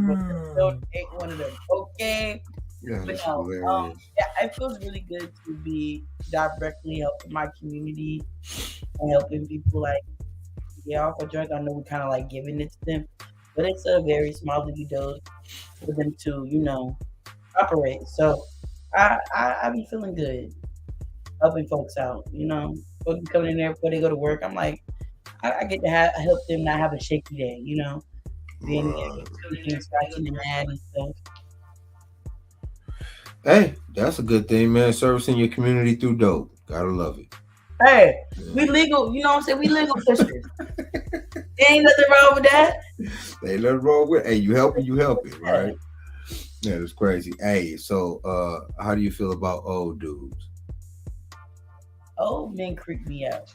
but still ain't one of them. Okay. Yeah, But that's no, hilarious. yeah, it feels really good to be directly helping my community and helping people like get off a drink. I know we kind of like giving it to them, but it's a very small little dose for them to, operate. So I be feeling good helping folks out. Folks be coming in there before they go to work. I'm like, I get to help them not have a shaky day. Being there, tweaking, scratching their head and stuff. Hey, that's a good thing, man. Servicing your community through dope. Gotta love it. Hey, Yeah. we legal. You know what I'm saying? We legal pushers. Ain't nothing wrong with that. They nothing wrong with. Hey, you help it, Yeah. right? Yeah, that's crazy. Hey, so how do you feel about old dudes? Old men creep me out.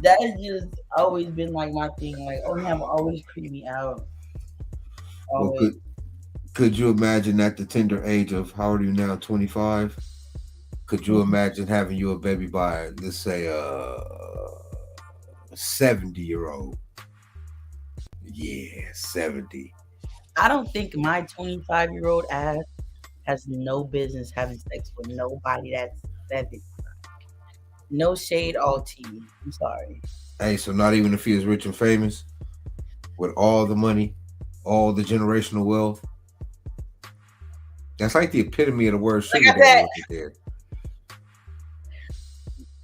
That has just always been like my thing. Like old men have always creeped me out. Well, Always. could you imagine at the tender age of how old are you now? 25. Could you Mhm. imagine having you a baby by let's say 70-year-old? Yeah, 70. I don't think my 25-year-old ass has no business having sex with nobody that's 70. No shade, all tea. I'm sorry. Hey, so not even if he is rich and famous with all the money, all the generational wealth. That's like the epitome of the word Like sugar I daddy right there.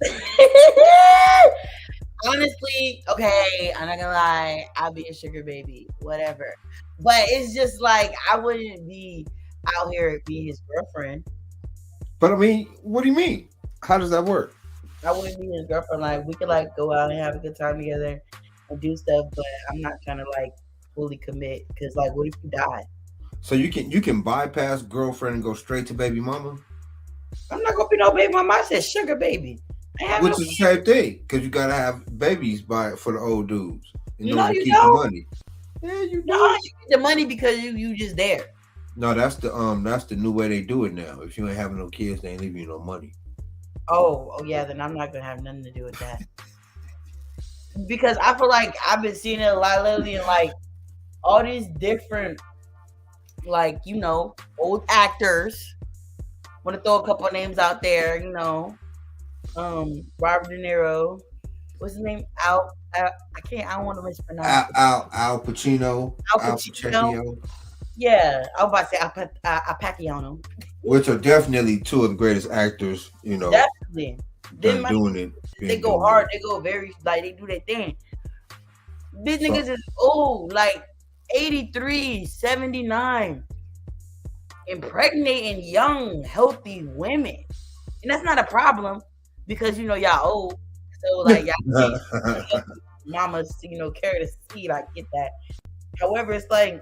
said, honestly, okay, I'm not gonna lie, I'll be a sugar baby, whatever. But it's just like I wouldn't be out here being his girlfriend. But I mean, what do you mean? How does that work? I wouldn't be his girlfriend. Like we could like go out and have a good time together and do stuff, but I'm not trying to like fully commit because like what if you die? So you can bypass girlfriend and go straight to baby mama, I'm not gonna be no baby mama. I said sugar baby. I have no which is the same thing because you gotta have babies by for the old dudes in no, order to you keep the don't. money. Yeah, you No, do. you get the money because you just there. No, that's the new way they do it now. If you ain't having no kids, they ain't leaving you no money. Oh yeah, then I'm not gonna have nothing to do with that. Because I feel like I've been seeing it a lot lately and like all these different like, old actors. Wanna throw a couple of names out there, Robert De Niro. What's his name? I can't I don't want to mispronounce it. Al Pacino, Al Al Pacino. Pacino, Yeah, I was about to say Pacquiao. which are definitely two of the greatest actors, Definitely. Then done my doing it, they been go doing hard. it. They go very like they do their thing. These So niggas is old, like 83, 79, impregnating young, healthy women. And that's not a problem because y'all old. So like y'all can't help mamas, carry the seed. I get that. However, it's like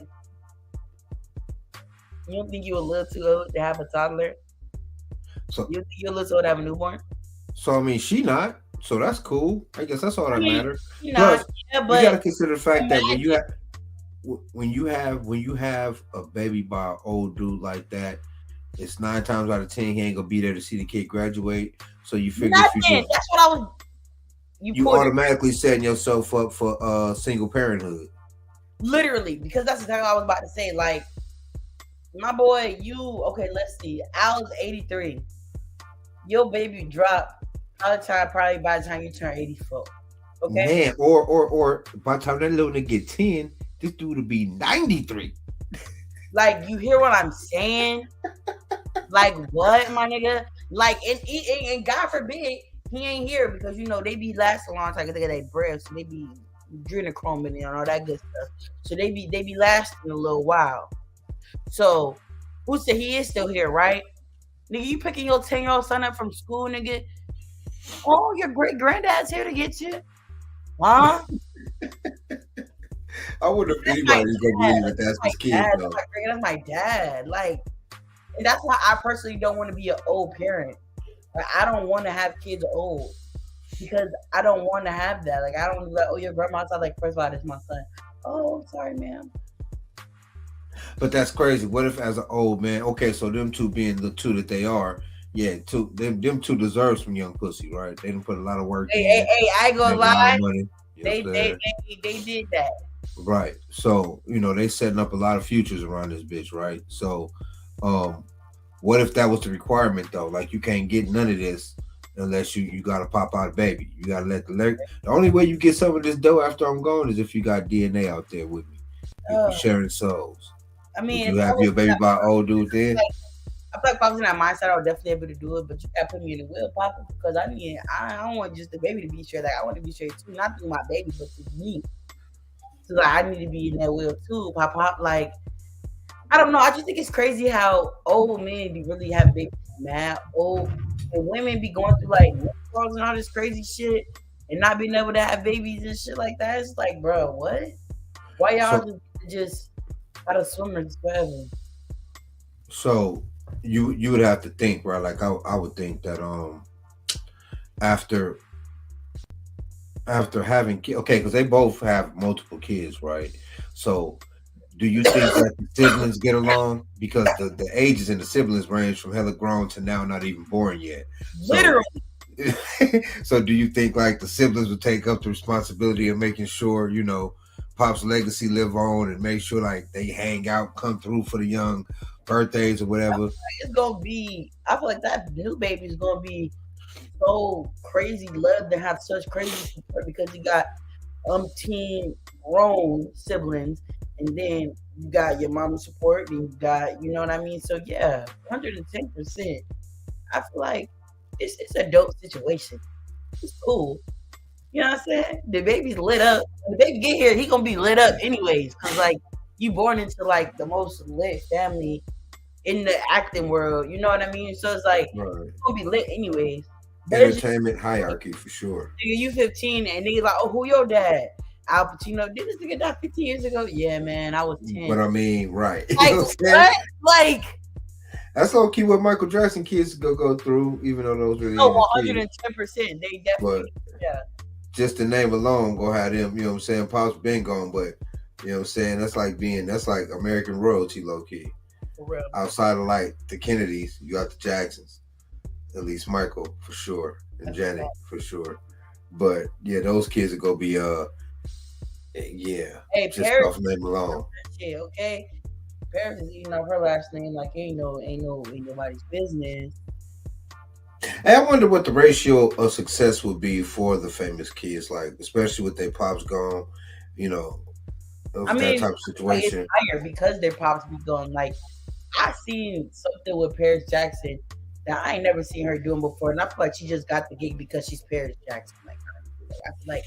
you don't think you're a little too old to have a toddler? so You think you're a little too old to have a newborn? so I mean she not. So that's cool. I guess that's all I that mean, matters. you're not, Plus, yeah, you got but to consider the fact that imagine. when you have a baby by an old dude like that, it's 9 times out of 10 he ain't gonna be there to see the kid graduate. So you figure if you Nothing. just That's what I was. You you pulled it automatically setting yourself up for single parenthood. literally because that's exactly what I was about to say. Like my boy, you okay? Let's see. Al's 83. Your baby drop probably by the time you turn 84. Okay, Man, or by the time that little nigga get 10, this dude will be 93. like you hear what I'm saying? Like what, my nigga? Like and God forbid he ain't here because they be lasting a long time because they got their breath, so they be adrenochrome and all that good stuff. So they be lasting a little while. So who said he is still here, right? Nigga, you picking your 10-year-old son up from school, nigga. Oh, your great granddad's here to get you. Huh? I wonder if That's my anybody's gonna dad. believe that Like, that's that's my his kid dad. though. That's my dad. Like, and that's why I personally don't want to be an old parent. Like, I don't want to have kids old because I don't want to have that. Like, I don't like, oh, your grandma's like, first of all, this is my son. Oh, sorry, ma'am. But that's crazy. What if as an old man, okay, so them two being the two that they are, yeah, them two deserve some young pussy, right? They didn't put a lot of work Hey, hey, in, hey, I ain't gonna make a lot of lie. money. Yes, They sir. they they, they did that. Right. So, they setting up a lot of futures around this bitch, right? So, um, what if that was the requirement though? Like you can't get none of this unless you gotta pop out a baby. You gotta let the only way you get some of this dough after I'm gone is if you got DNA out there with me. If we Uh, sharing souls. I Would mean, you if I have was your baby by an old dude then? like, I feel like if I was in that mindset, I would definitely able to do it. But you gotta put me in the will, Papa, because I don't want just the baby to be straight. Like I want to be straight too, not through my baby, but through me. So like I need to be in that will too, Papa. Like I don't know. I just think it's crazy how old men be really have babies mad old, and women be going through like menopause and all this crazy shit, and not being able to have babies and shit like that. It's like, bro, what? Why y'all So just gotta swimmers forever? so you would have to think, right? Like I would think that after having okay, because they both have multiple kids, right? So do you think that the siblings get along? Because the ages in the siblings range from hella grown to now not even born yet. So Literally, so do you think like the siblings would take up the responsibility of making sure, Pop's legacy live on and make sure like they hang out, come through for the young birthdays or whatever? it's gonna be. I feel like that new baby is gonna be so crazy. Love to have such crazy support because you got umpteen grown siblings, and then you got your mama's support, and you got, you know what I mean. So yeah, 110%. I feel like it's a dope situation. It's cool. You know what I'm saying? The baby's lit up. When the baby get here, he gonna be lit up anyways. Cause like you born into like the most lit family in the acting world. You know what I mean? So it's like Right. it's gonna be lit anyways. But it's just Entertainment hierarchy for sure. nigga, you 15 and niggas like, oh, who your dad? Al Pacino. Did this nigga die 15 years ago? Yeah, man, I was 10. But I mean, right. You Like know what I'm saying? what? Like That's low key what Michael Jackson kids go through, even though those really no, ain't his kids. 110%. They But definitely, yeah, just the name alone go have them, you know what I'm saying? Pop's been gone, but you know what I'm saying? That's like American royalty low key. for real. Outside of like the Kennedys, you got the Jacksons. At least Michael for sure. And That's a Janet fact. for sure. But yeah, those kids are gonna be yeah, Hey, just Paris, off name alone. shit, okay. Paris is eating off her last name like ain't nobody's business. Hey, I wonder what the ratio of success would be for the famous kids, like especially with their pops gone, you know, I of that mean, type of like it's situation. higher because their pops be going. Like I seen something with Paris Jackson that I ain't never seen her doing before, and I feel like she just got the gig because she's Paris Jackson. Like, honestly. Like I feel like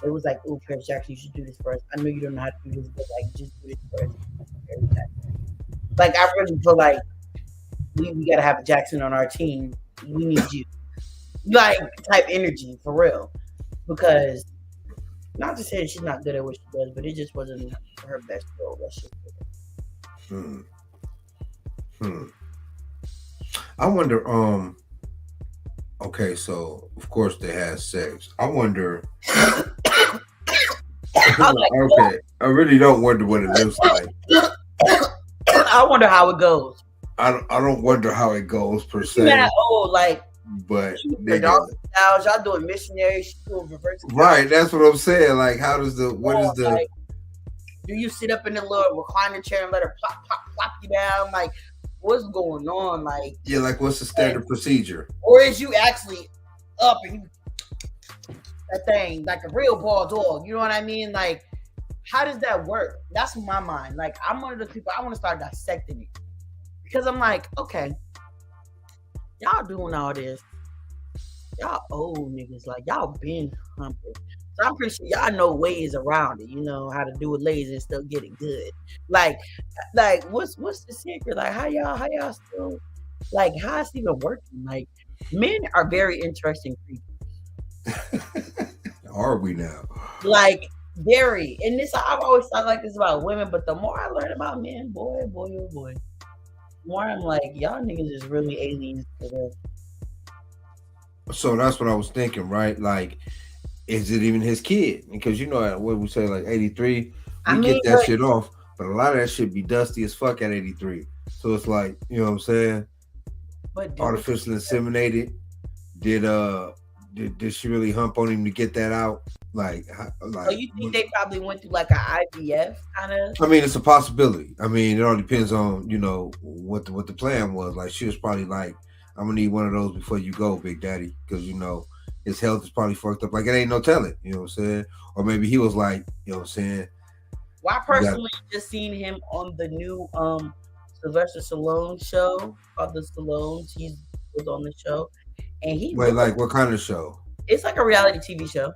it was like, oh, Paris Jackson, you should do this for us. I know you don't know how to do this, but like just do this for us, Paris Jackson. Like I really feel like we gotta have a Jackson on our team. We need you, like type energy for real, because not to say she's not good at what she does, but it just wasn't her best role. That shit. Hmm. Hmm. I wonder. Okay, so of course they had sex. I wonder. I'm Okay, I really don't wonder what it looks like. like, I wonder how it goes. I don't wonder how it goes per She mad se, old, like but she her nigga, dog styles. Y'all doing missionary. She doing reverse. right? That's what I'm saying. Like, how does what is the Like, do you sit up in the little recliner chair and let her plop, plop, plop you down? Like, what's going on? Like, yeah? Like, what's the standard procedure? or is you actually up and you that thing like a real ball dog? You know what I mean? Like, how does that work? That's my mind. Like, I'm one of those people. I want to start dissecting it because I'm like, okay, y'all doing all this. Y'all old niggas, like y'all been humping. So I'm pretty sure y'all know ways around it. You know how to do it lazy and still get it good. Like, what's the secret? Like how y'all still like how it's even working? Like men are very interesting creatures. Are we now? Like very, and this I've always thought like this about women, but the more I learn about men, boy, boy, oh boy, the more I'm like y'all niggas is really aliens for real. So that's what I was thinking, right? Like, is it even his kid? Because you know what we say, like 83, I we mean, get that but shit off, but a lot of that shit be dusty as fuck at 83. So it's like, you know what I'm saying? but dude, Artificially inseminated. Did did she really hump on him to get that out? So you think they probably went through like an IVF kind of? I mean, it's a possibility. I mean, it all depends on what the plan was. Like she was probably like, I'm gonna need one of those before you go, Big Daddy, because his health is probably fucked up. Like it ain't no telling, you know what I'm saying? Or maybe he was like, you know what I'm saying? Well, I personally just seen him on the new Sylvester Stallone show called The Stallones. He was on the show, and like what kind of show? It's like a reality TV show.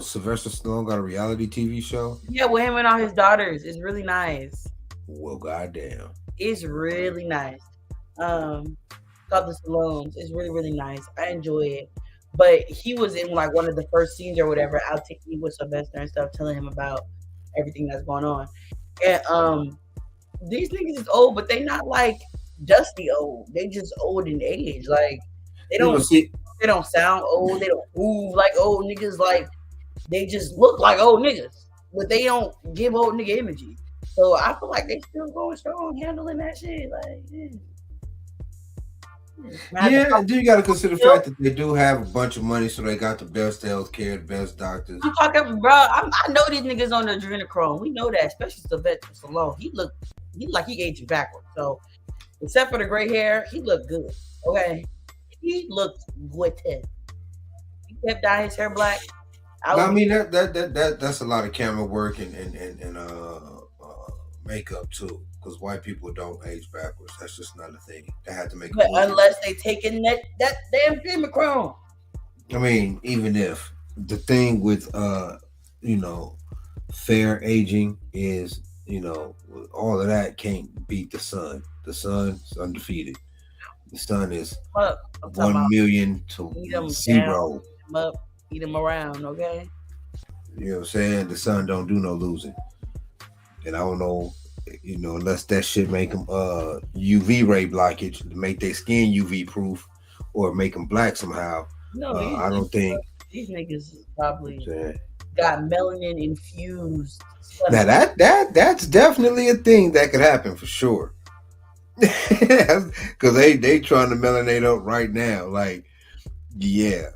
Sylvester Stallone got a reality TV show? Yeah, with him and all his daughters. It's really nice. Well, goddamn. It's really nice. Called The Stallones. It's really, really nice. I enjoy it. But he was in like one of the first scenes or whatever, out taking with Sylvester and stuff, telling him about everything that's going on. And these niggas is old, but they not like dusty old. They just old in age. Like they don't sound old. They don't move like old niggas. Like they just look like old niggas, but they don't give old nigga imagery. So I feel like they still going strong, handling that shit. Like, yeah, do you got to consider the fact that they do have a bunch of money, so they got the best health care, the best doctors. I'm talking, bro. I know these niggas on the adrenochrome. We know that, especially Sylvester Stallone. He like he aged backwards. So, except for the gray hair, he looked good. Okay, he looked good. He kept dyeing his hair black. I mean that's a lot of camera work and makeup too, because white people don't age backwards. That's just not a thing. They have to make. But unless they taking that damn adrenochrome. I mean, even if the thing with fair aging is all of that can't beat the sun. The sun's undefeated. The sun is 1 million to 0. Eat them around, okay? You know what I'm saying? The sun don't do no losing. And I don't know, unless that shit make them UV ray blockage to make their skin UV proof or make them black somehow. No, I don't think these niggas probably got melanin infused. Now that's definitely a thing that could happen for sure. Because they trying to melanate up right now. Like, yeah,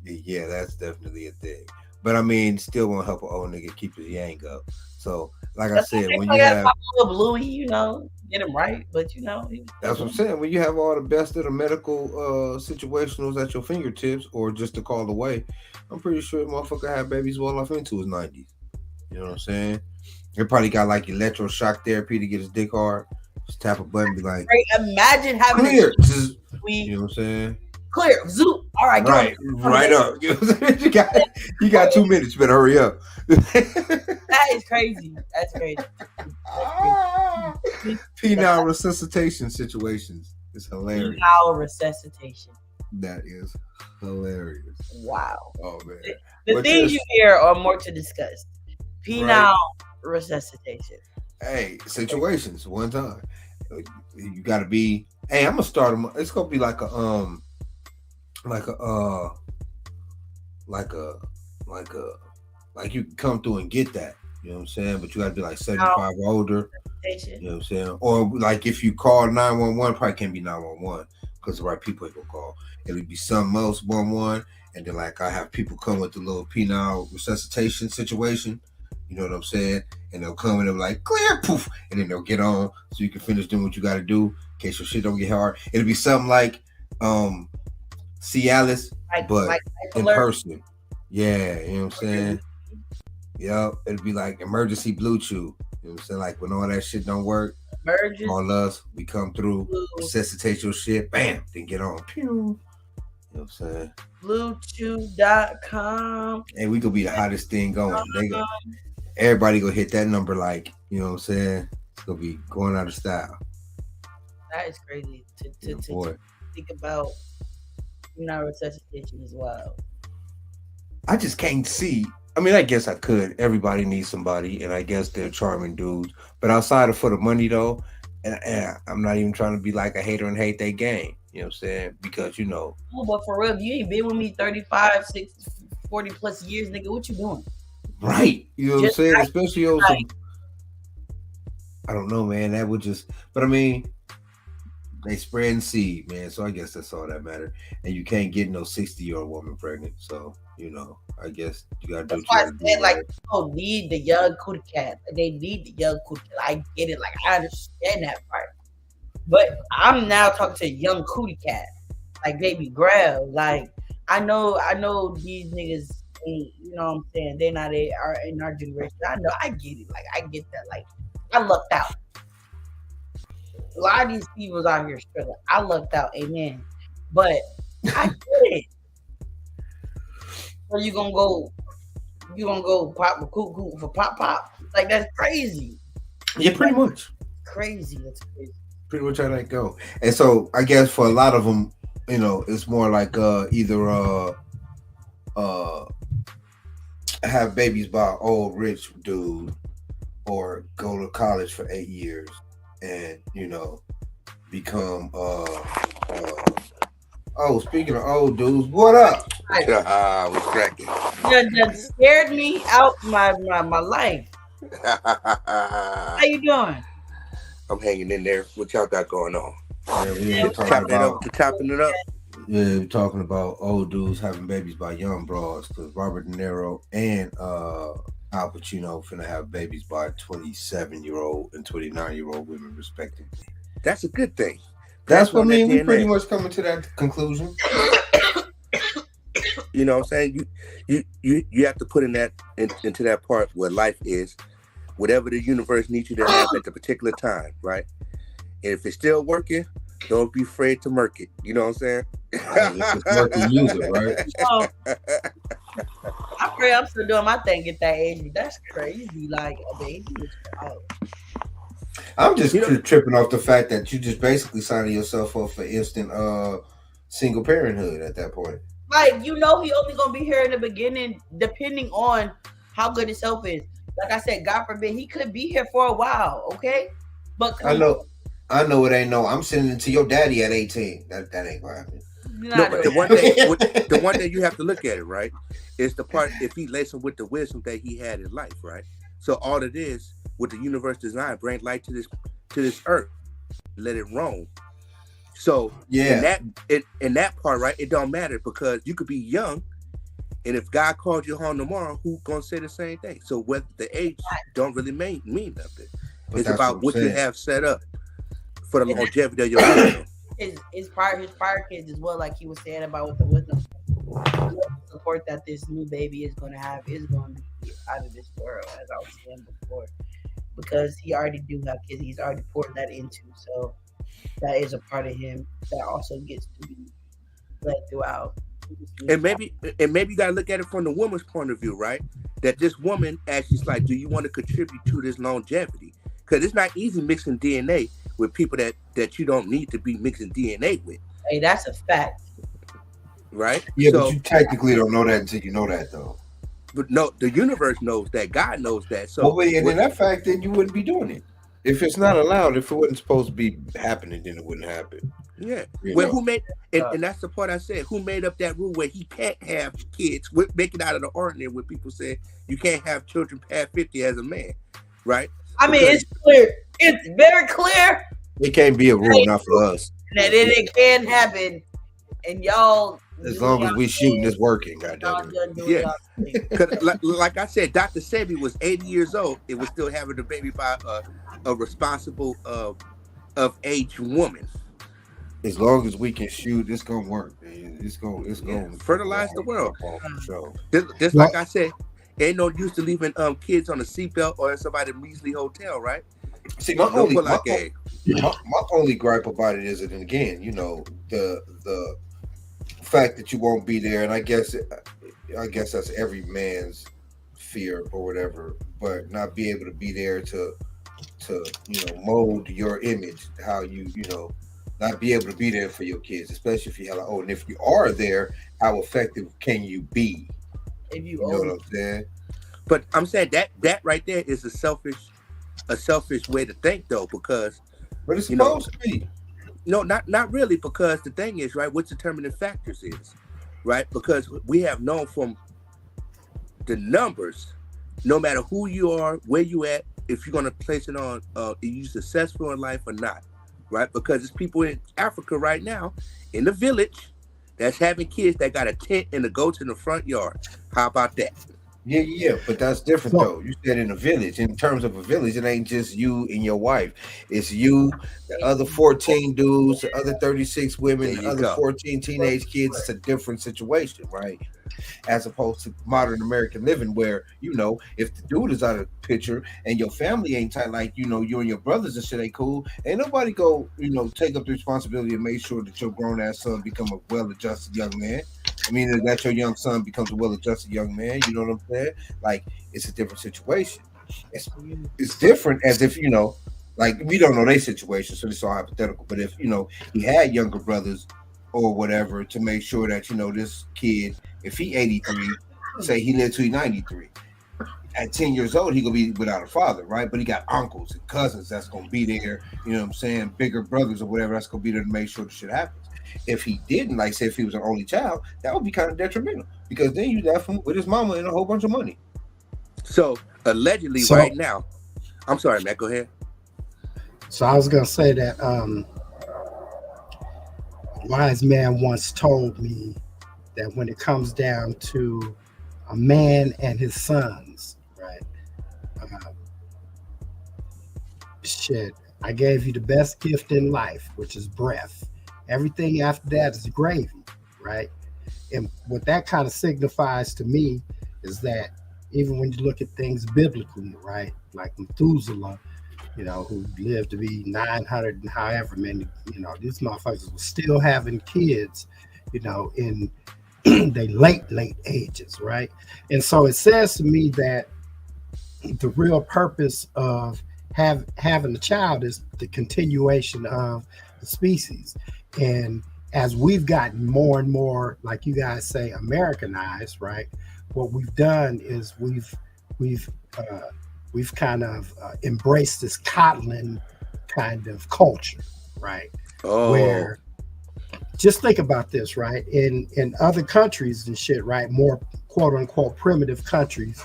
that's definitely a thing. But I mean, still won't help an old nigga keep his yang up. So, like I said, when you have Bluey, get him right. But that's what I'm saying. When you have all the best of the medical situationals at your fingertips, or just a call away, I'm pretty sure the motherfucker had babies well off into his 90s. You know what I'm saying? He probably got like electroshock therapy to get his dick hard. Just tap a button, be like, imagine having clear. You know what I'm saying? Clear, zoom. All right, right up. You know what I'm saying? You got 2 minutes. You better hurry up. That is crazy. That's crazy. Penile resuscitation situations is hilarious. Penile resuscitation. That is hilarious. Wow. Oh man. The things you hear are more to discuss. Penile resuscitation. Hey, situations one time. You got to be. Hey, I'm gonna start them. It's gonna be like you can come through and get that. You know what I'm saying? But you got to be like 75 or older. You know what I'm saying? Or like if you call 911, probably can't be 911 because the right people ain't gonna call. It'll be something else 11, and then like I have people come with the little penile resuscitation situation. You know what I'm saying? And they'll come and they'll be like, clear, poof, and then they'll get on so you can finish doing what you got to do in case your shit don't get hard. It'll be something like Cialis, but in person. Yeah, you know what I'm saying? Yep, it'll be like emergency blue chew. You know what I'm saying? Like when all that shit don't work, all us, we come through, resuscitate your shit, bam, then get on. Pew. You know what I'm saying? Bluechew.com. Hey, we gonna be the hottest thing going. Everybody gonna hit that number like, you know what I'm saying? It's gonna be going out of style. That is crazy to think about. Resuscitation as well. I just can't see. I mean, I guess I could. Everybody needs somebody, and I guess they're charming dudes. But outside of for the money, though, and I'm not even trying to be like a hater and hate their game. You know what I'm saying? Because, Oh, but for real, if you ain't been with me 35, 60, 40 plus years, nigga, what you doing? Right. You know what I'm saying? Especially I don't know, man. That would just... But, I mean, They spreading seed, man. So I guess that's all that matters. And you can't get no 60-year-old woman pregnant. So, I guess you gotta do That's what you why I gotta do, said, like, right? you don't need the young cootie cat. They need the young cootie cat. I get it. Like, I understand that part. But I'm now talking to a young cootie cat, like baby Grail. Like, I know these niggas ain't, you know what I'm saying? They're not are in our generation. I know, I get it. Like, I get that. Like, I lucked out. A lot of these people out here struggling. I lucked out, amen. But I get it. So you gonna go pop a cuckoo for pop? Like, that's crazy. Yeah, pretty much. Crazy. That's crazy. Pretty much how that go. And so I guess for a lot of them, it's more like either have babies by an old rich dude or go to college for 8 years and become speaking of old dudes, what up? What's cracking? That scared me out my life. How you doing? I'm hanging in there. What y'all got going on? Yeah, we're Chopping it up. Yeah, we're talking about old dudes having babies by young broads because Robert De Niro and Al Pacino finna have babies by 27-year-old and 29-year-old women respectively. That's a good thing. That's what I mean. We pretty much coming to that conclusion. You know what I'm saying? You have to put into that part where life is, whatever the universe needs you to have at the particular time, right? And if it's still working, don't be afraid to murk it. You know what I'm saying? It's working, use it, right? I'm still doing my thing at that age. That's crazy. Like, a baby is out. I'm just tripping off the fact that you just basically signing yourself up for instant single parenthood at that point. Like, he only gonna be here in the beginning, depending on how good his health is. Like I said, God forbid, he could be here for a while, okay? But I know it ain't no. I'm sending it to your daddy at 18. That ain't gonna happen. No, but the one that you have to look at it, right, is the part if he laced with the wisdom that he had in life, right? So all it is with the universe design, bring light to this earth, let it roam. So yeah, in that part, right, it don't matter because you could be young, and if God called you home tomorrow, who gonna say the same thing? So what the age don't really mean nothing. But it's about what you have set up for the longevity of your life. His prior kids as well, like he was saying about with the wisdom support that this new baby is going to be out of this world, as I was saying before, because he already do have kids. He's already poured that into, so that is a part of him that also gets to be led throughout. And maybe you gotta look at it from the woman's point of view, right? That this woman actually is like, do you want to contribute to this longevity? Because it's not easy mixing DNA with people that you don't need to be mixing DNA with. Hey, that's a fact. Right? Yeah, but you technically don't know that until you know that, though. But no, the universe knows that. God knows that. So, and in that fact, then you wouldn't be doing it. If it's not allowed, if it wasn't supposed to be happening, then it wouldn't happen. Yeah. Who made and that's the part I said. Who made up that rule where he can't have kids? Make it out of the ordinary when people say you can't have children past 50 as a man, right? I mean, it's clear. It's very clear. It can't be a rule, not for us. That it can happen, and y'all. As long as we shooting, it's working. Goddamn it. Yeah. Because like I said, Dr. Sebi was 80 years old. It was still having a baby by a responsible of age woman. As long as we can shoot, it's gonna work. Man. It's gonna fertilize the world. So. Just like I said, ain't no use to leaving kids on a seatbelt or in somebody's measly hotel, right? See, my only gripe about it is that, again, the fact that you won't be there, and I guess that's every man's fear or whatever, but not be able to be there to mold your image, how you not be able to be there for your kids, especially if you have and if you are there, how effective can you be? If you know what I'm saying? But I'm saying that right there is a selfish way to think, though, because but it's supposed to be. No, not really, because the thing is, right, what's determining factors is, right, because we have known from the numbers, no matter who you are, where you at, if you're going to place it on, are you successful in life or not, right? Because there's people in Africa right now in the village that's having kids that got a tent and the goats in the front yard. How about that? Yeah, but that's different though. You said in a village. In terms of a village, it ain't just you and your wife. It's you, the other 14 dudes, the other 36 women, the other 14 teenage kids. It's a different situation, right? As opposed to modern American living, where if the dude is out of the picture and your family ain't tight, like you and your brothers and shit ain't cool, ain't nobody go take up the responsibility and make sure that your grown ass son become a well-adjusted young man. I mean, that your young son becomes a well-adjusted young man. You know what I'm saying? Like, it's a different situation. It's different as if like we don't know their situation, so it's all hypothetical. But if he had younger brothers or whatever, to make sure that this kid, if he 83, say he lived till he 93, at 10 years old he gonna be without a father, right? But he got uncles and cousins that's gonna be there, you know what I'm saying, bigger brothers or whatever that's gonna be there to make sure the shit happens. If he didn't, like say if he was an only child, that would be kind of detrimental, because then you left him with his mama and a whole bunch of money. So allegedly right now, I'm sorry, Matt, go ahead. So I was gonna say that wise man once told me that when it comes down to a man and his sons, right? Shit, I gave you the best gift in life, which is breath. Everything after that is gravy, right? And what that kind of signifies to me is that even when you look at things biblically, right? Like Methuselah, who lived to be 900 and however many, these motherfuckers were still having kids, in they late ages, right? And so it says to me that the real purpose of having a child is the continuation of the species. And as we've gotten more and more, like you guys say, Americanized, right? What we've done is we've kind of embraced this coddling kind of culture, right? Oh. Where, just think about this, right? In other countries and shit, right? More quote unquote primitive countries,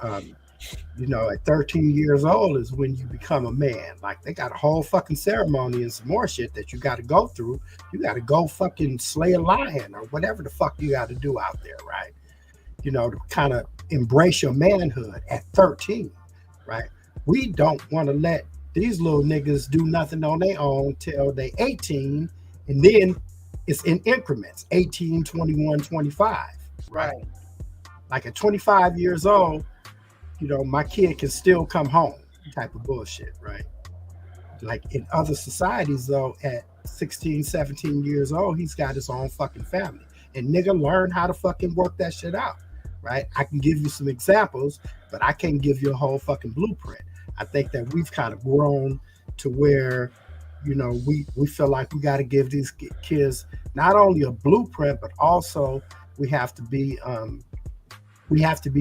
at 13 years old is when you become a man. Like, they got a whole fucking ceremony and some more shit that you got to go through. You got to go fucking slay a lion or whatever the fuck you got to do out there, right? To kind of embrace your manhood at 13, right? We don't want to let these little niggas do nothing on their own till they 18, and then it's in increments, 18, 21, 25, right? Like at 25 years old, my kid can still come home type of bullshit, right? Like in other societies, though, at 16, 17 years old, he's got his own fucking family. And nigga, learn how to fucking work that shit out, right? I can give you some examples, but I can't give you a whole fucking blueprint. I think that we've kind of grown to where, we feel like we got to give these kids not only a blueprint, but also we have to be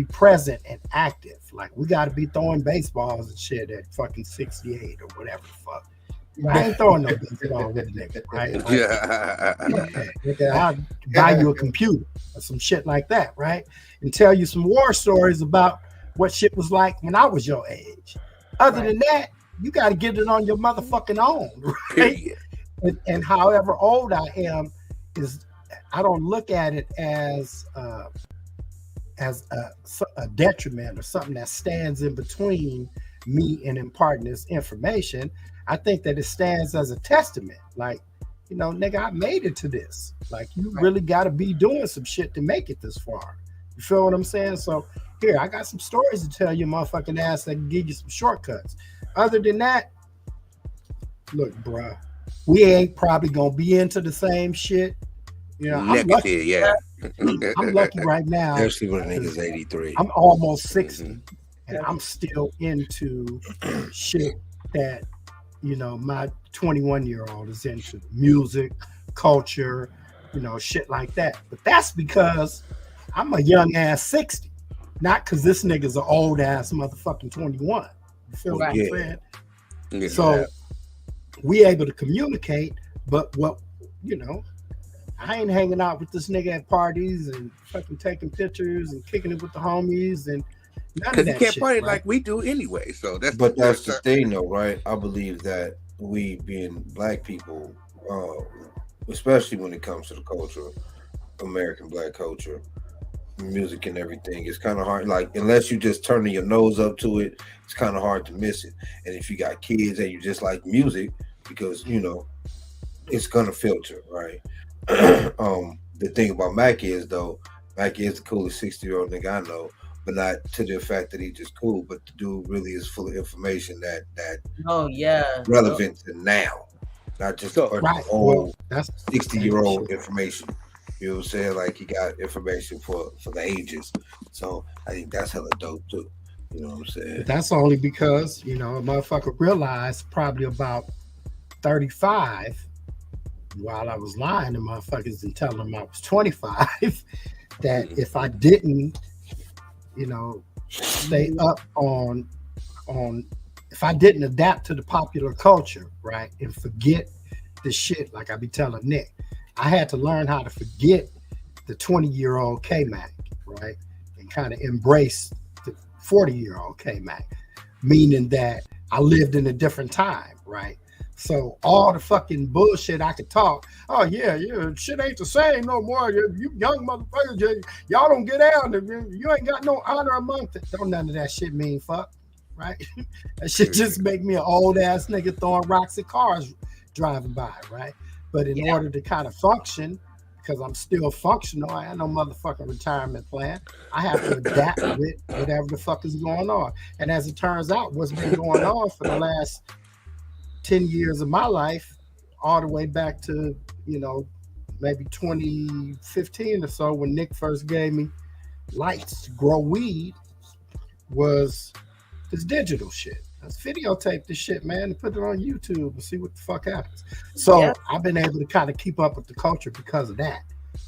present and active. Like, we got to be throwing baseballs and shit at fucking 68 or whatever the fuck. I ain't throwing no baseball with a nigga, right? I'll buy you a computer or some shit like that, right? And tell you some war stories about what shit was like when I was your age. Other than that, you got to get it on your motherfucking own, right? And however old I am, I don't look at it as a detriment or something that stands in between me and imparting this information. I think that it stands as a testament. Like, nigga, I made it to this. Like, you really got to be doing some shit to make it this far. You feel what I'm saying? So here, I got some stories to tell you, motherfucking ass, that can give you some shortcuts. Other than that, look, bruh, we ain't probably gonna be into the same shit. I'm lucky. I'm lucky right now. Especially when a nigga's 83. I'm almost 60, and I'm still into shit that my 21-year-old is into: music, culture, shit like that. But that's because I'm a young ass 60, not because this nigga's an old ass motherfucking 21. You feel what I'm saying? Yeah. So we able to communicate, but I ain't hanging out with this nigga at parties and fucking taking pictures and kicking it with the homies and none of that shit. Because you can't party like we do anyway. So that's the thing, though, right? I believe that we being black people, especially when it comes to the culture, American black culture, music and everything, it's kind of hard. Like unless you just turning your nose up to it, it's kind of hard to miss it. And if you got kids and you just like music, because it's gonna filter, right? The thing about Mac is though, Mac is the coolest 60-year-old nigga I know, but not to the fact that he just cool, but the dude really is full of information that Oh yeah. relevant to now, not just a So bunch Right. of old Well, that's 60-year-old information. You know what I'm saying? Like he got information for the ages. So I think that's hella dope too. You know what I'm saying? But that's only because, a motherfucker realized probably about 35 while I was lying to motherfuckers and telling them I was 25 that if I didn't, stay up on if I didn't adapt to the popular culture, right, and forget the shit like I be telling Nick, I had to learn how to forget the 20-year-old K-Mac, right, and kind of embrace the 40-year-old K-Mac, meaning that I lived in a different time, right? So all the fucking bullshit I could talk, oh yeah, shit ain't the same no more. You young motherfuckers, y'all don't get out. You ain't got no honor among it. Don't none of that shit mean fuck, right? That shit just make me an old ass nigga throwing rocks at cars driving by, right? But in order to kind of function, because I'm still functional, I have no motherfucking retirement plan. I have to adapt with whatever the fuck is going on. And as it turns out, what's been going on for the last 10 years of my life, all the way back to, maybe 2015 or so, when Nick first gave me lights to grow weed, was this digital shit. Let's videotape this shit, man, and put it on YouTube and see what the fuck happens. So I've been able to kind of keep up with the culture because of that,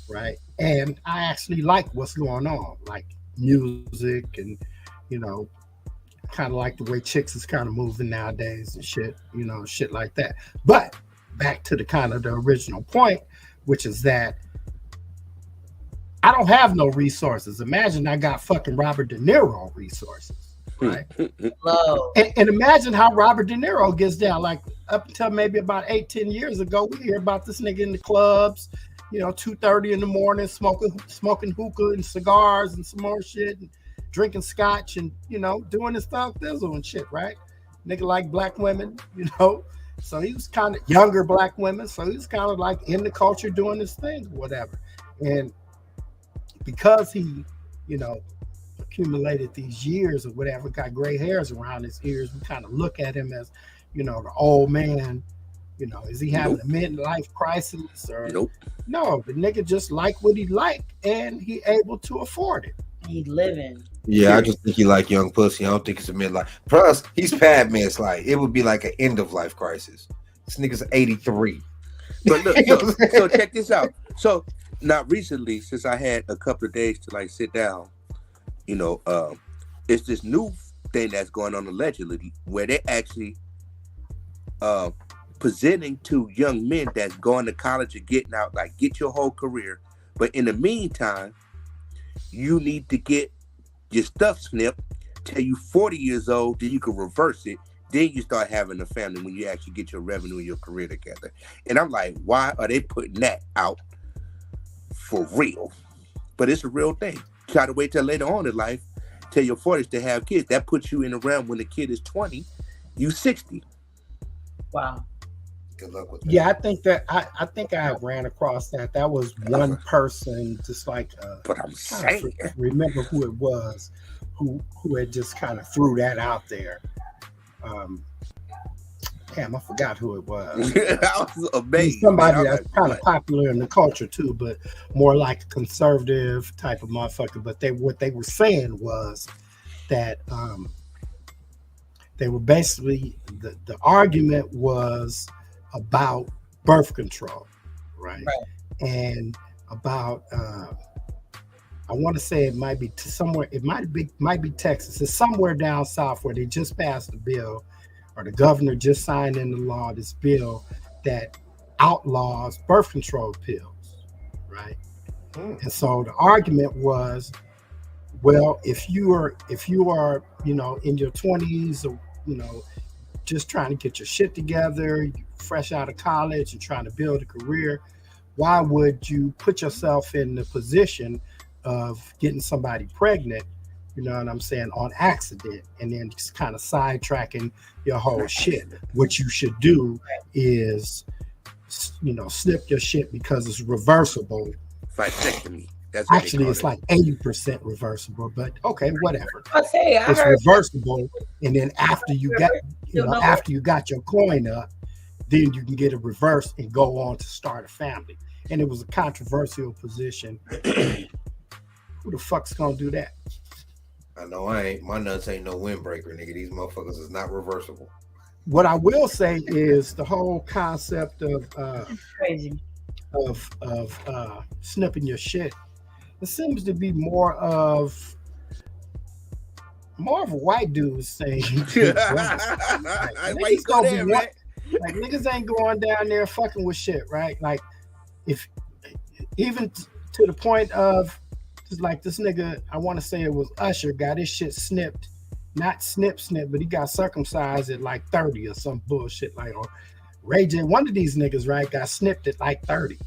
right? And I actually like what's going on, like music and, kind of like the way chicks is kind of moving nowadays and shit, shit like that. But back to the kind of the original point, which is that I don't have no resources. Imagine I got fucking Robert De Niro resources. Right. And imagine how Robert De Niro gets down. Like up until maybe about 8-10 years ago, we hear about this nigga in the clubs, 2:30 in the morning, smoking hookah and cigars and some more shit, and drinking scotch and doing his thug thizzle and shit, right? Nigga like black women, So he was kind of younger black women, so he was kind of like in the culture doing his thing, whatever. And because he, accumulated these years or whatever, got gray hairs around his ears, we kind of look at him as, the old man. Is he having a midlife crisis or no? The nigga just like what he like and he able to afford it. He living. Yeah, I just think he like young pussy. I don't think it's a midlife. Plus, he's Padman's like it would be like an end of life crisis. This nigga's 83. But look, so check this out. So not recently, since I had a couple of days to like sit down, it's this new thing that's going on allegedly where they actually presenting to young men that's going to college and getting out, like get your whole career, but in the meantime you need to get your stuff snipped till you 40 years old, then you can reverse it, then you start having a family when you actually get your revenue and your career together. And I'm like, why are they putting that out for real? But it's a real thing. Try to wait till later on in life, till your 40s to have kids. That puts you in the realm when the kid is 20, you 60. Wow. Good luck with that. Yeah, I think that I think I ran across that. That was one person, just like But I'm saying, remember who it was, who had just kind of threw that out there. Damn, I forgot who it was. I was amazed. Somebody that's kind of popular in the culture too, but more like a conservative type of motherfucker. But what they were saying was that they were basically the argument was about birth control, right? And about I want to say it might be somewhere. It might be Texas. It's somewhere down south where they just passed a bill, or the governor just signed into law this bill that outlaws birth control pills, right? And so the argument was, well, if you are, in your 20s or, just trying to get your shit together, you fresh out of college and trying to build a career, why would you put yourself in the position of getting somebody pregnant, you know what I'm saying, on accident, and then just kind of sidetracking your whole shit? What you should do is, you know, snip your shit because it's reversible. Vasectomy. That's actually it's like 80% reversible, but okay, whatever. I it's heard reversible, and then after you got, you know, after you got your coin up, then you can get it reversed and go on to start a family. And it was a controversial position. Who the fuck's gonna do that? I know I ain't. My nuts ain't no windbreaker, nigga. These motherfuckers is not reversible. What I will say is the whole concept of crazy of snipping your shit. It seems to be more of a white dude's thing. Why you go there, man? Like niggas ain't going down there fucking with shit, right? Like if even to the point of just like this nigga, I want to say it was Usher, got his shit snipped, not snip, but he got circumcised at like 30 or some bullshit like. Or Ray J, one of these niggas, right, got snipped at like 30.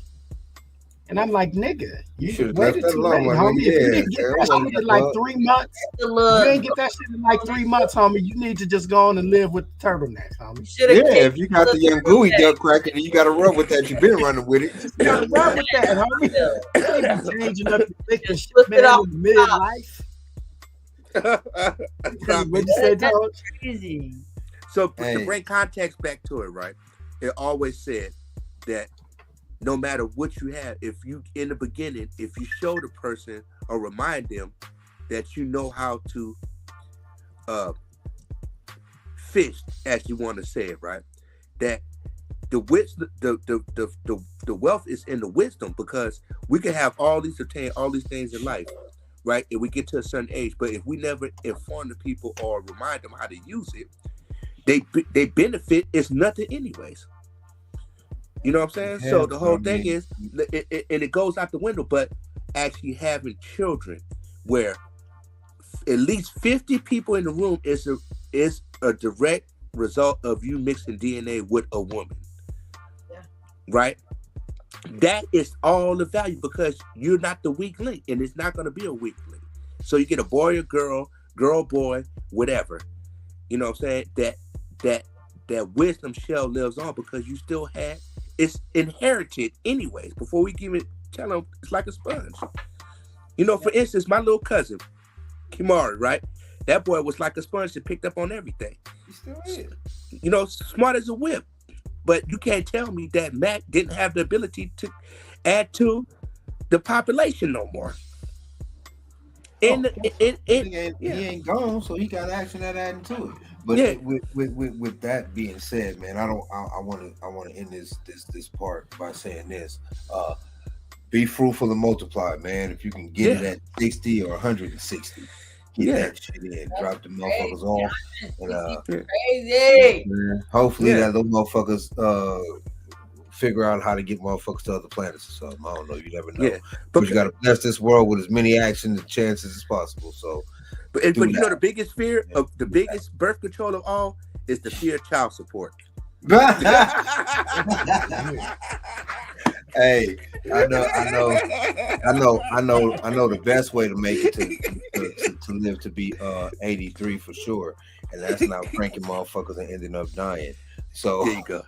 And I'm like, nigga, you should wait too late, homie. If you didn't get that shit in like 3 months, you didn't get that shit in like 3 months, homie. You need to just go on and live with the turtleneck, homie. Yeah, if you got the young gooey duck cracking and you got to run with that, you've been running with it. You got to run with that, homie. You ain't be changing up your thick and shit, man, in midlife. What you say, George? Crazy. So to bring context back to it, right? It always said that no matter what you have, if you in the beginning, if you show the person or remind them that you know how to fish, as you want to say it, right? That the wealth is in the wisdom, because we can have obtain all these things in life, right? If we get to a certain age, but if we never inform the people or remind them how to use it, they benefit is nothing anyways. You know what I'm saying? Yeah, so the whole thing is, and it goes out the window, but actually having children where at least 50 people in the room is a direct result of you mixing DNA with a woman. Yeah. Right? That is all the value, because you're not the weak link, and it's not going to be a weak link. So you get a boy or girl, boy, whatever. You know what I'm saying? That wisdom shell lives on, because you still had, it's inherited anyways. Before we give it, tell them it's like a sponge. You know, for instance, my little cousin, Kimari, right? That boy was like a sponge that picked up on everything. He still is. You know, smart as a whip. But you can't tell me that Mac didn't have the ability to add to the population no more. He ain't gone, so he got action at adding to it. But yeah. with that being said, man, I want to end this part by saying this: be fruitful and multiply, man. If you can get it at 60 or 160, get that shit in, drop the motherfuckers off, and crazy. Hopefully that those motherfuckers figure out how to get motherfuckers to other planets or something. I don't know. You never know. Yeah. But you got to bless this world with as many actions and chances as possible. So. But you know, the biggest fear of the biggest birth control of all is the fear of child support. Hey, I know the best way to make it to live to be 83 for sure, and that's not pranking motherfuckers and ending up dying. So there you go.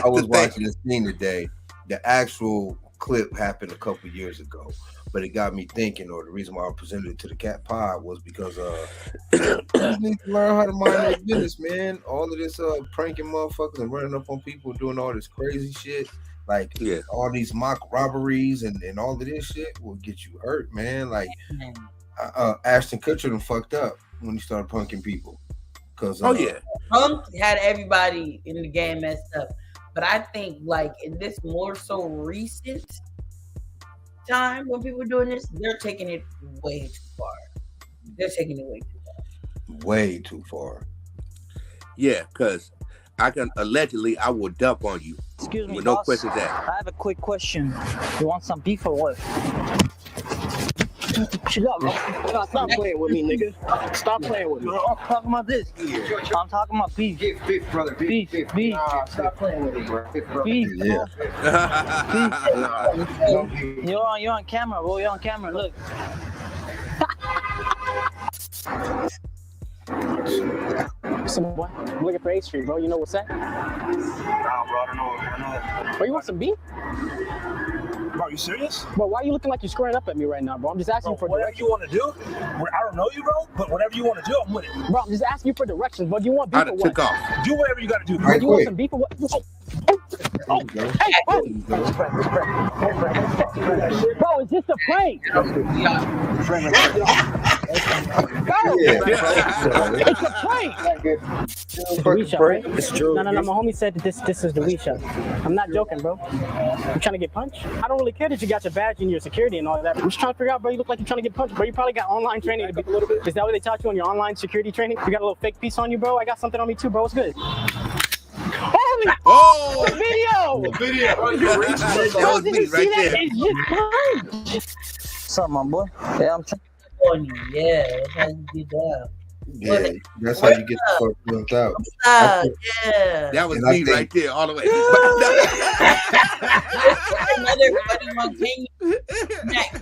I was watching this thing today. The actual clip happened a couple years ago. But it got me thinking, or the reason why I presented it to the Cat Pod was because you need to learn how to mind their business, man. All of this pranking motherfuckers and running up on people, doing all this crazy shit, like all these mock robberies and all of this shit will get you hurt, man. Like Ashton Kutcher done fucked up when he started punking people. Cause Punk had everybody in the game messed up. But I think like in this more so recent time when people are doing this, they're taking it way too far. Way too far. Yeah, because I will dump on you. Excuse me, with boss. No questions asked. I have a quick question. You want some beef or what? Shut up, bro. Stop playing with me, nigga. Stop playing with me. I'm talking about this. I'm talking about beef. Beef, brother. Beef. Nah, stop playing with me, bro. Beef. Yeah. You're on camera, bro. You're on camera. Look. Some boy, I'm looking for 8th Street, bro. You know what's that? Nah, bro, I don't know. Bro, you want some beef? Bro, you serious? Bro, why are you looking like you're squaring up at me right now, bro? I'm just asking Bro, for whatever directions. you want to do. I don't know you, bro, but whatever you want to do, I'm with it. Bro, I'm just asking you for directions, bro. Do you want beef I'd or have what? took off. Do whatever you got to do. Bro, you want some beef or what? Oh, hey, oh. Bro, it's just a prank. Bro, it's a prank. The weed shop, right? It's true. No. My homie said that this is the weed shop. I'm not joking, bro. You trying to get punched? I don't really care that you got your badge and your security and all that. I'm just trying to figure out, bro. You look like you're trying to get punched, bro. You probably got online training to be a little bit. Is that what they taught you on your online security training? You got a little fake piece on you, bro? I got something on me too, bro. It's good. Holy! Oh, Video! Bro, you reached Bro, that was did me you see right that? there. It's just punch. Something, my boy. Yeah, I'm trying. Yeah, that's how you get down. Yeah, that's how you get the fuck built out. Yeah. That was And me I think- right there, all the way. Another funny one. Can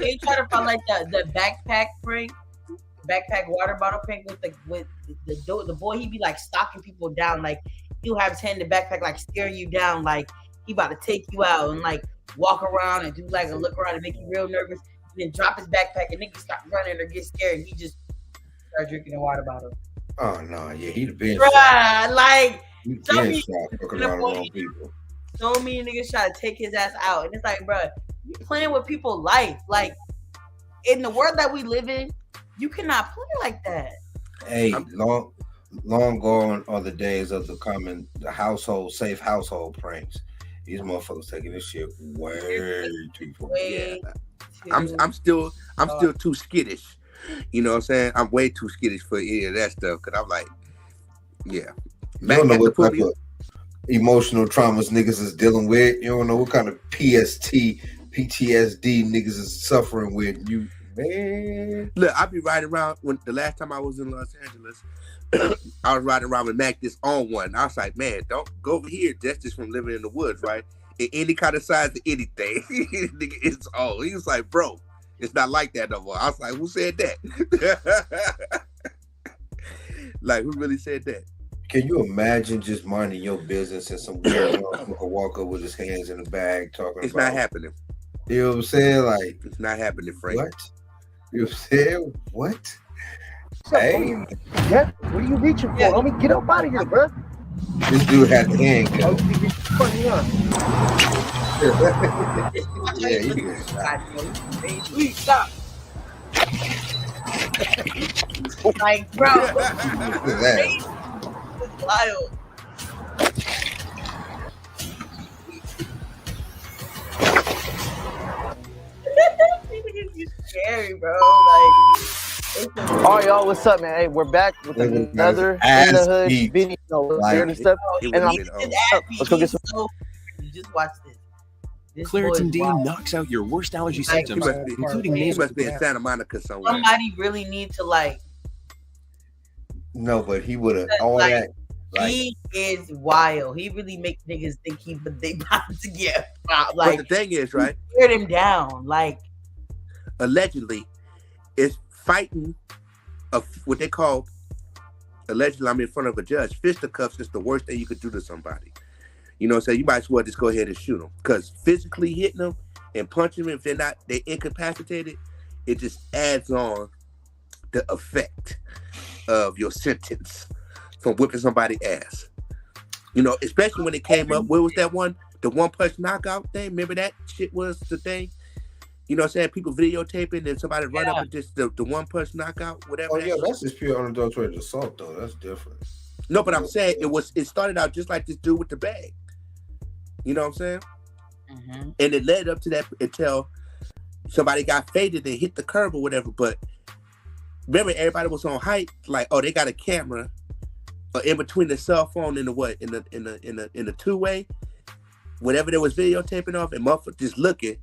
you try to find like the backpack prank? Backpack water bottle prank with the boy, he be like stalking people down, like he'll have his hand in the backpack, like scaring you down, like he about to take you out and like walk around and do like a look around and make you real nervous, and then drop his backpack and niggas start running or get scared and he just start drinking a water bottle. Oh no, yeah, he'd have been. Bruh, like He so been many, shot fucking around the wrong people. so many niggas try to take his ass out, and it's like, bruh, you playing with people's life. Like in the world that we live in, you cannot play like that. Hey, long gone are the days of the safe household pranks. These motherfuckers taking this shit way too far. I'm still too skittish. You know what I'm saying? I'm way too skittish for any of that stuff because I'm like, yeah. You don't know what type of emotional traumas niggas is dealing with. You don't know what kind of PTSD niggas is suffering with. You man. Look, I be riding around when the last time I was in Los Angeles, I was riding around with Mac this on one. I was like, man, don't go over here just from living in the woods, right? In any kind of size of anything. Nigga, it's on. He was like, bro, it's not like that no more. I was like, who said that? Like, who really said that? Can you imagine just minding your business and some weird motherfucker walk up with his hands in the bag talking It's about not happening. You know what I'm saying? Like, it's not happening, Frank. What? You know what I'm saying? What? Hey. Yeah, what are you reaching for? Let me get up out of here, bro. This dude had the handcuff. Yeah, he did. Please stop. Like, bro, it's wild. It's scary, bro. Like, all right, y'all, what's up, man? Hey, we're back with another In the Hood video. Weird and stuff. And let's go get some. You just watch this. Claritin D knocks out your worst allergy symptoms, including he nasal. must be in Santa Monica somewhere. Somebody really need to like. No, but he would have all like, that. Like, he is wild. He really makes niggas think they about to get out. But Like the thing is, right? Tear him down. Like allegedly, it's fighting of what they call. Allegedly, I'm in front of a judge. Fisticuffs is the worst thing you could do to somebody. You know what I'm saying? You might as well just go ahead and shoot them. Because physically hitting them and punching them, if they're incapacitated, it just adds on the effect of your sentence from whipping somebody's ass. You know, especially when it came up, where was that one? The one punch knockout thing? Remember that shit was the thing? You know what I'm saying? People videotaping and somebody run up and just the one punch knockout, whatever. oh yeah, that's just pure unadulterated assault though. That's different. No, but I'm saying it started out just like this dude with the bag. You know what I'm saying? Mm-hmm. And it led up to that until somebody got faded and hit the curb or whatever. But remember, everybody was on hype, like, oh, they got a camera in between the cell phone and the two-way, whatever they was videotaping off, and motherfuckers just looking,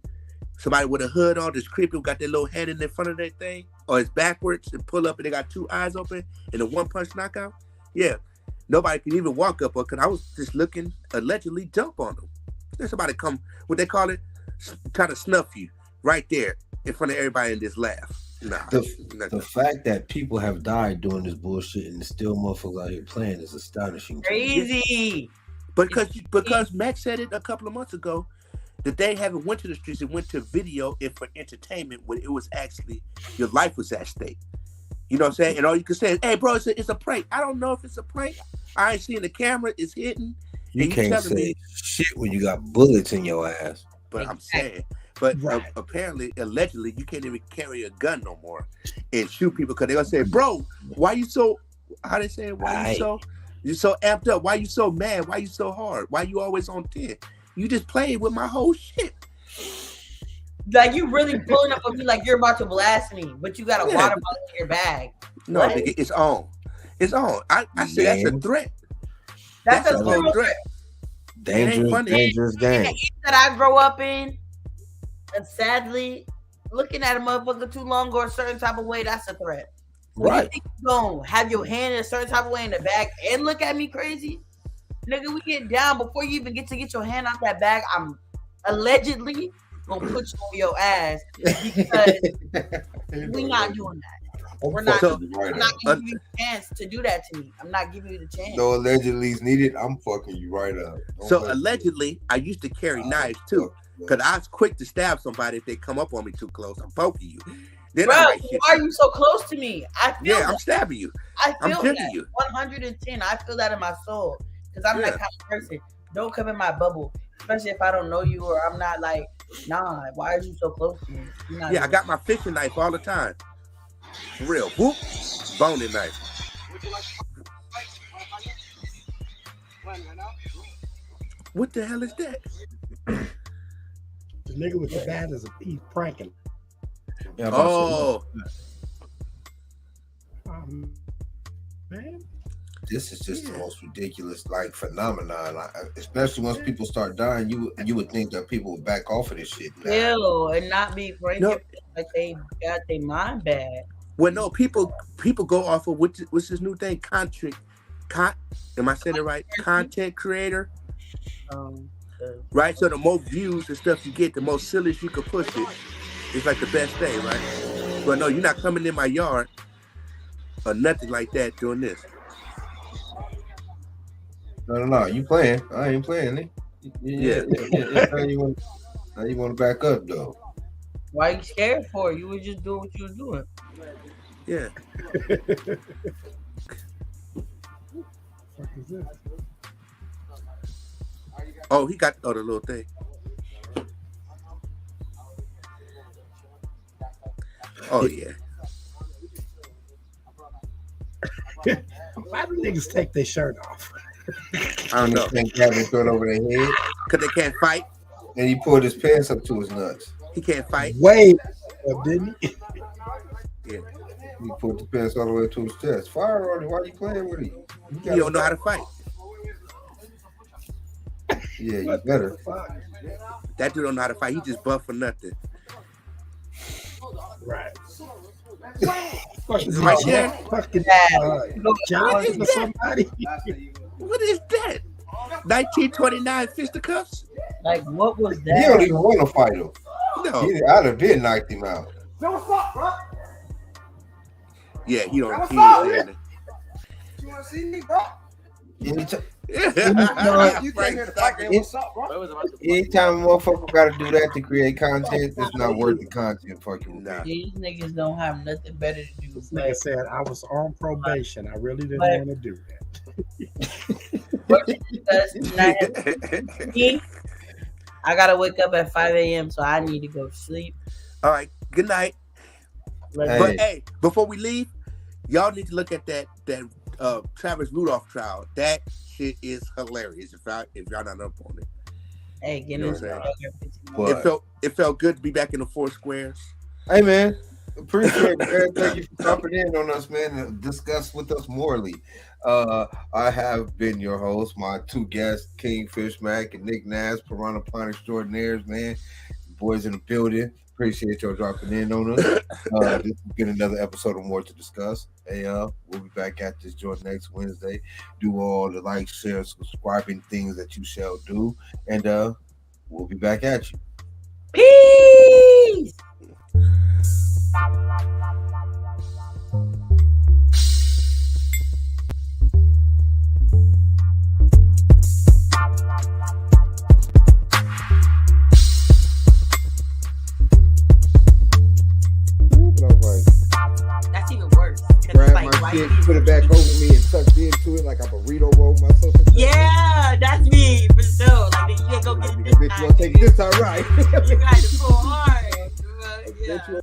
somebody with a hood on, this creepy got their little head in the front of their thing, or it's backwards and pull up and they got two eyes open and a one punch knockout. Yeah, nobody can even walk up because I was just looking, allegedly jump on them. Then somebody come, what they call it, try to snuff you right there in front of everybody and just laugh. Nah, the fact that people have died doing this bullshit and still motherfuckers out here playing is astonishing. Crazy. Because Max said it a couple of months ago that they haven't went to the streets and went to video and for entertainment when it was actually your life was at stake. You know what I'm saying? And all you can say is, "Hey, bro, it's a prank." I don't know if it's a prank. I ain't seeing the camera. It's hitting. You can't say shit when you got bullets in your ass. But I'm saying. But apparently, allegedly, you can't even carry a gun no more and shoot people because they're gonna say, "Bro, why you so?" How they say? You're so amped up? Why you so mad? Why you so hard? Why you always on 10? You just played with my whole shit. Like you really pulling up on me like you're about to blast me, but you got a water bottle in your bag. No, nigga, it's on. It's on. I say that's a threat. That's a threat. Dangerous game. That I grow up in. And sadly, looking at a motherfucker too long or a certain type of way, that's a threat. Right. You think you gonna have your hand in a certain type of way in the bag and look at me crazy? Nigga, we get down before you even get your hand out that bag. I'm allegedly gonna put you on your ass because we not doing that. We're not giving you the chance to do that to me. I'm not giving you the chance. No allegedly's needed. I'm fucking you right up. So allegedly, I used to carry knives too. Because I was quick to stab somebody if they come up on me too close. I'm poking you. Then bro, why are you so close to me? I feel I'm stabbing you. I'm that. You. 110. I feel that in my soul. Because I'm that kind of person. Don't come in my bubble. Especially if I don't know you or I'm not like, nah, why are you so close to me? I got my fishing knife all the time. For real. Whoop. Boning knife. What the hell is that? The nigga with the bat is he's pranking. Yeah, man. This is just the most ridiculous phenomenon. Especially once people start dying, you would think that people would back off of this shit. Ew, and not be pranking like they got their mind bad. Well, no, people go off of what's this new thing? Am I saying it right? Content creator. Right, so the more views and stuff you get, the more silliest you can push it. It's like the best thing, right? But no, you're not coming in my yard or nothing like that doing this. No, you playing? I ain't playing it. Yeah. How you want to back up though? Why you scared for? You were just doing what you were doing. Yeah. What is this? Oh, he got the little thing. Oh yeah. Why do niggas take their shirt off? I don't know. They can't throw it over their head because they can't fight. And he pulled his pants up to his nuts. He can't fight. Wait, didn't he? Yeah. He pulled the pants all the way to his chest. Fire on him. Why are you playing with him? You don't know how to fight. Yeah, you better. That dude don't know how to fight. He just buff for nothing. Right. Right there. Fucking John for somebody. What is that? 1929 fisticuffs? Like, what was that? He don't even want to fight him. No. I'd have been knocked him out. Don't stop, bro. Yeah, he don't. You want to see me, bro? Anytime Anytime a motherfucker got to do that to create content, it's not worth the content. Fucking These niggas don't have nothing better to do. This nigga said I was on probation. I really didn't want to do that. I gotta wake up at 5 a.m. so I need to go to sleep. All right, good night. But hey, before we leave, y'all need to look at that Travis Rudolph trial. That shit is hilarious. If y'all not up on it. Hey, get you it felt good to be back in the four squares. Hey man, appreciate it, man. Thank you for dropping in on us, man, and discuss with us morally. I have been your host, my two guests, Kingfish Mac and Nick Naz, Piranha Pond Extraordinaires, man. boys in the building. Appreciate y'all dropping in on us. This has been another episode of More to Discuss. Hey, we'll be back at this joint next Wednesday. Do all the like, share, subscribing things that you shall do. And we'll be back at you. Peace! That's even worse. Grab like my shit, put it back over me, and tuck into it like a burrito roll myself. Yeah, that's me for sure. Like you ain't go get it this time. Bitch, you gonna take it this time, right? You got to pull hard. Yeah.